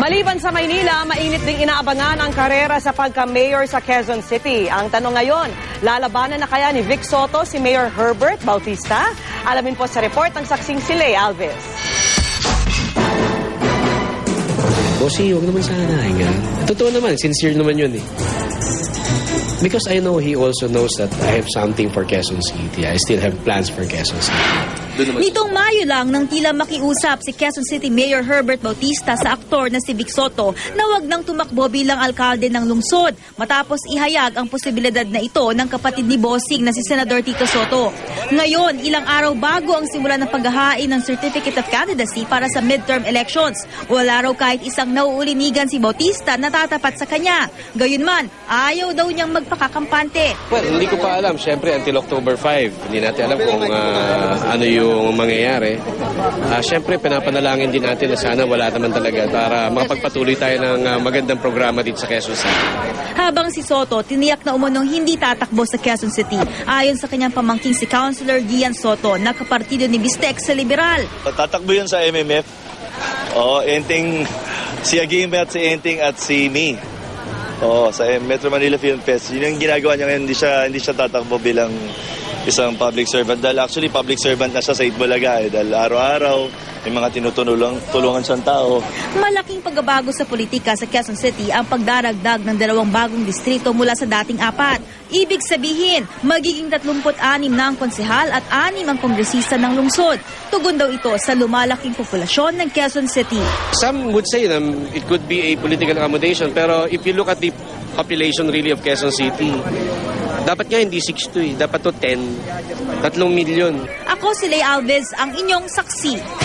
Maliban sa Maynila, mainit ding inaabangan ang karera sa pagka-mayor sa Quezon City. Ang tanong ngayon, lalabanan na kaya ni Vic Soto si Mayor Herbert Bautista? Alamin po sa report ng saksing si Lay Alves. Bossy, huwag naman sana hinga. Totoo naman, sincere naman yun eh. Because I know he also knows that I have something for Quezon City. I still have plans for Quezon City. Nitong Mayo lang nang tila makiusap si Quezon City Mayor Herbert Bautista sa aktor na si Vic Soto na wag nang tumakbo bilang alkalde ng lungsod matapos ihayag ang posibilidad na ito ng kapatid ni Bossing na si Senador Tito Soto. Ngayon, ilang araw bago ang simula ng paghahain ng Certificate of Candidacy para sa midterm elections, wala raw kahit isang nauulinigan si Bautista na tatapat sa kanya. Gayunman, ayaw daw niyang magpakakampante. Well, hindi ko pa alam. Siyempre, until October 5. Hindi natin alam kung ano yung mangyayari. Siyempre, pinapanalangin din natin na sana wala naman talaga para makapagpatuloy tayo ng magandang programa dito sa Quezon City. Habang si Soto, tiniyak na umunong hindi tatakbo sa Quezon City. Ayon sa kanyang pamangking si Councilor Gian Soto, na kapartido ni Bistek sa Liberal. Tatakbo yun sa MMF. Enting, si Agimet, si Enting at si Mi. Sa Metro Manila Film Fest. Yun yung ginagawa niya ngayon, hindi siya tatakbo bilang isang public servant. Dahil actually public servant na siya sa Itbulaga. Dahil araw-araw, may mga tinutulungan siyang tao. Malaking pagbabago sa politika sa Quezon City ang pagdaragdag ng 2 bagong distrito mula sa dating 4. Ibig sabihin, magiging 36 na ang konsehal at 6 ang kongresista ng lungsod. Tugon daw ito sa lumalaking populasyon ng Quezon City. Some would say that it could be a political accommodation, pero if you look at the population really of Quezon City, dapat nga hindi 6 dapat to 10. 3 milyon. Ako si Lay Alves, ang inyong saksi.